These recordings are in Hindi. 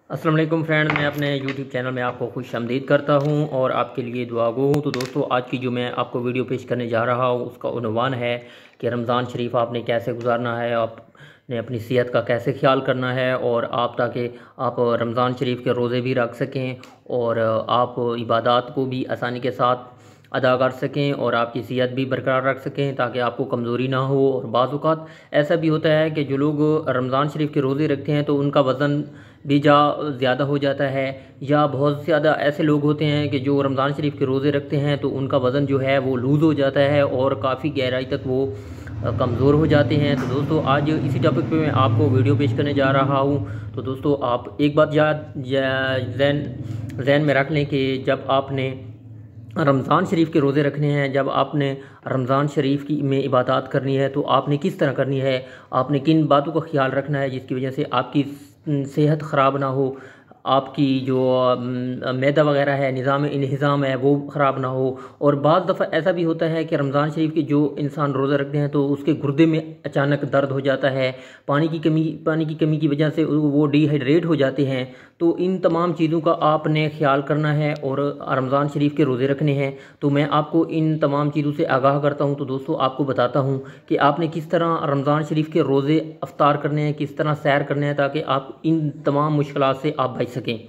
अस्सलाम वालेकुम फ्रेंड, मैं अपने यूट्यूब चैनल में आपको खुशामदीद करता हूं और आपके लिए दुआ गो हूँ। तो दोस्तों, आज की जो मैं आपको वीडियो पेश करने जा रहा हूं उसका उन्वान है कि रमज़ान शरीफ आपने कैसे गुजारना है, आपने अपनी सेहत का कैसे ख्याल करना है और आप ताकि आप रमज़ान शरीफ के रोज़े भी रख सकें और आप इबादत को भी आसानी के साथ अदा कर सकें और आपकी सेहत भी बरकरार रख सकें ताकि आपको कमज़ोरी ना हो। और बाज़ औक़ात ऐसा भी होता है कि जो लोग रमज़ान शरीफ के रोज़े रखते हैं तो उनका वज़न भी ज़्यादा हो जाता है, या बहुत ज़्यादा ऐसे लोग होते हैं कि जो रमज़ान शरीफ के रोज़े रखते हैं तो उनका वज़न जो है वो लूज़ हो जाता है और काफ़ी गहराई तक वो कमज़ोर हो जाते हैं। तो दोस्तों, आज इसी टॉपिक पे मैं आपको वीडियो पेश करने जा रहा हूँ। तो दोस्तों, आप एक बात जहन में रख लें कि जब आपने रमज़ान शरीफ के रोज़े रखने हैं, जब आपने रमज़ान शरीफ की में इबादत करनी है तो आपने किस तरह करनी है, आपने किन बातों का ख्याल रखना है जिसकी वजह से आपकी सेहत ख़राब ना हो, आपकी जो मैदा वगैरह है, निज़ाम इंहिज़ाम है वो ख़राब ना हो। और बाज़ दफ़ा ऐसा भी होता है कि रमज़ान शरीफ के जो इंसान रोज़ा रखते हैं तो उसके गुर्दे में अचानक दर्द हो जाता है, पानी की कमी की वजह से वो डिहाइड्रेट हो जाते हैं। तो इन तमाम चीज़ों का आपने ख्याल करना है और रमज़ान शरीफ के रोज़े रखने हैं। तो मैं आपको इन तमाम चीज़ों से आगाह करता हूँ। तो दोस्तों, आपको बताता हूँ कि आपने किस तरह रमज़ान शरीफ के रोज़े अफ्तार करने हैं, किस तरह सैर करने हैं ताकि आप इन तमाम मुश्किलात से आप बच सकें।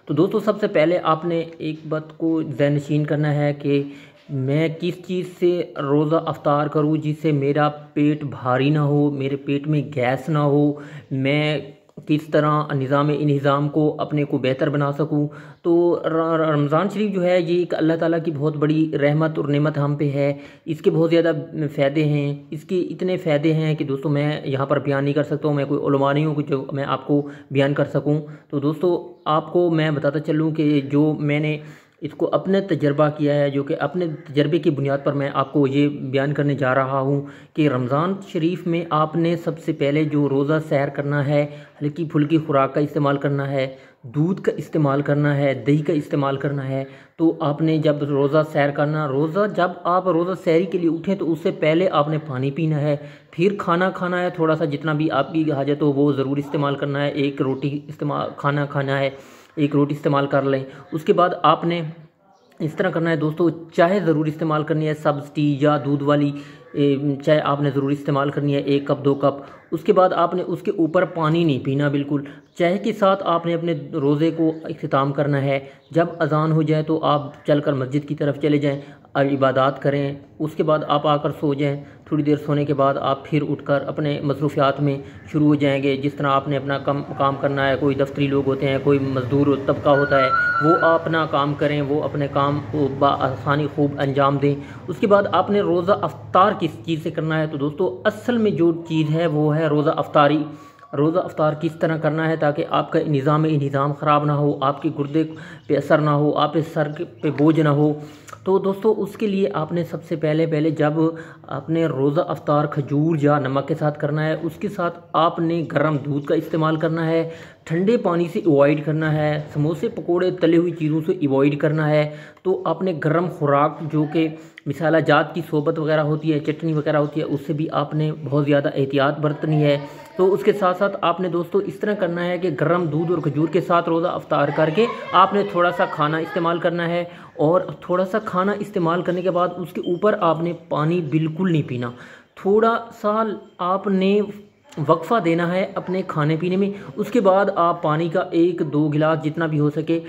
तो दोस्तों, सबसे पहले आपने एक बात को ज़हननशीन करना है कि मैं किस चीज़ से रोज़ा अफ्तार करूं जिससे मेरा पेट भारी ना हो, मेरे पेट में गैस ना हो, मैं किस तरह निज़ाम इंहिज़ाम को अपने को बेहतर बना सकूं। तो रमज़ान शरीफ जो है ये एक अल्लाह ताला की बहुत बड़ी रहमत और नेमत हम पे है। इसके बहुत ज़्यादा फ़ायदे हैं, इसके इतने फ़ायदे हैं कि दोस्तों मैं यहाँ पर बयान नहीं कर सकता हूँ, मैं कोई उलमा नहीं हूँ कि जो मैं आपको बयान कर सकूँ। तो दोस्तों, आपको मैं बताता चलूँ कि जो मैंने इसको अपने तजर्बा किया है, जो कि अपने तजर्बे की बुनियाद पर मैं आपको ये बयान करने जा रहा हूँ कि रमज़ान शरीफ में आपने सबसे पहले जो रोज़ा सैर करना है, हल्की फुल्की खुराक का इस्तेमाल करना है, दूध का इस्तेमाल करना है, दही का इस्तेमाल करना है। तो आपने जब रोज़ा सैर करना, जब आप रोज़ा सैरी के लिए उठें तो उससे पहले आपने पानी पीना है, फिर खाना खाना है, थोड़ा सा जितना भी आपकी हाजत हो वो ज़रूर इस्तेमाल करना है, एक रोटी खाना है, एक रोटी इस्तेमाल कर लें। उसके बाद आपने इस तरह करना है दोस्तों, चाय ज़रूर इस्तेमाल करनी है, सब्ज़ टी या दूध वाली चाय आपने ज़रूर इस्तेमाल करनी है, 1 कप 2 कप। उसके बाद आपने उसके ऊपर पानी नहीं पीना बिल्कुल। चाय के साथ आपने अपने रोज़े को इख्तिताम करना है। जब अज़ान हो जाए तो आप चलकर मस्जिद की तरफ चले जाएं और इबादत करें। उसके बाद आप आकर सो जाएं। थोड़ी देर सोने के बाद आप फिर उठकर अपने मसरूफ़ियात में शुरू हो जाएंगे। जिस तरह आपने अपना काम करना है, कोई दफ्तरी लोग होते हैं, कोई मज़दूर तबका होता है, वो अपना काम करें, वो अपने काम को बआसानी खूब अंजाम दें। उसके बाद आपने रोज़ा अफ्तार किस चीज़ से करना है। तो दोस्तों, असल में जो चीज़ है वो है रोज़ा अफ्तारी। रोज़ा अफ्तार किस तरह करना है ताकि आपका निज़ाम ख़राब ना हो, आपके गुर्दे पे असर ना हो, आप सर पे बोझ ना हो। तो दोस्तों, उसके लिए आपने सबसे पहले जब आपने रोज़ा अफ्तार खजूर या नमक के साथ करना है, उसके साथ आपने गर्म दूध का इस्तेमाल करना है, ठंडे पानी से अवॉइड करना है, समोसे पकोड़े तले हुई चीज़ों से अवॉइड करना है। तो आपने गर्म खुराक जो कि मिसाला जात की सोबत वगैरह होती है, चटनी वगैरह होती है, उससे भी आपने बहुत ज़्यादा एहतियात बरतनी है। तो उसके साथ साथ आपने दोस्तों इस तरह करना है कि गर्म दूध और खजूर के साथ रोज़ा अफ्तार करके आपने थोड़ा सा खाना इस्तेमाल करना है और थोड़ा सा खाना इस्तेमाल करने के बाद उसके ऊपर आपने पानी बिल्कुल नहीं पीना। थोड़ा सा आपने वक्फ़ा देना है अपने खाने पीने में। उसके बाद आप पानी का 1-2 गिलास जितना भी हो सके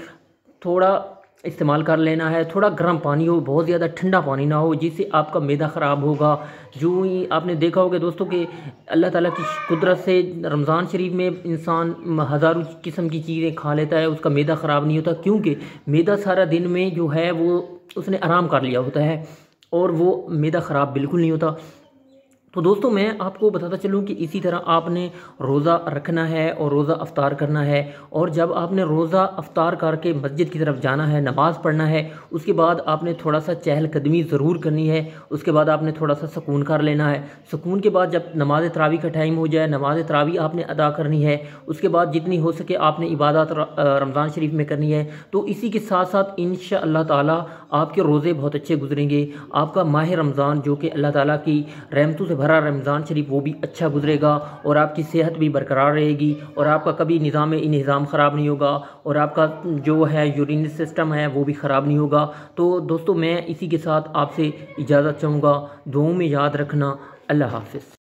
थोड़ा इस्तेमाल कर लेना है। थोड़ा गर्म पानी हो, बहुत ज़्यादा ठंडा पानी ना हो जिससे आपका मैदा ख़राब होगा। जो ही आपने देखा होगा दोस्तों कि अल्लाह ताला की कुदरत से रमज़ान शरीफ में इंसान हज़ारों किस्म की चीज़ें खा लेता है, उसका मैदा ख़राब नहीं होता, क्योंकि मैदा सारा दिन में जो है वो उसने आराम कर लिया होता है और वो मैदा ख़राब बिल्कुल नहीं होता। तो दोस्तों, मैं आपको बताता चलूँ कि इसी तरह आपने रोज़ा रखना है और रोज़ा अफ्तार करना है। और जब आपने रोज़ा अफ्तार करके मस्जिद की तरफ जाना है, नमाज़ पढ़ना है, उसके बाद आपने थोड़ा सा चहलकदमी ज़रूर करनी है। उसके बाद आपने थोड़ा सा सुकून कर लेना है। सुकून के बाद जब नमाज तरावी का टाइम हो जाए, नमाज तरावी आपने अदा करनी है। उसके बाद जितनी हो सके आपने इबादत रमज़ान शरीफ में करनी है। तो इसी के साथ साथ इंशाअल्लाह ताला आपके रोज़े बहुत अच्छे गुजरेंगे। आपका माह रमज़ान जो कि अल्लाह ताला की रहमतों से भरा रमज़ान शरीफ वो भी अच्छा गुजरेगा और आपकी सेहत भी बरकरार रहेगी और आपका कभी निज़ाम ख़राब नहीं होगा और आपका जो है यूरिन सिस्टम है वो भी ख़राब नहीं होगा। तो दोस्तों मैं इसी के साथ आपसे इजाज़त चाहूँगा। दुआओं में याद रखना। अल्लाह हाफ़िज़।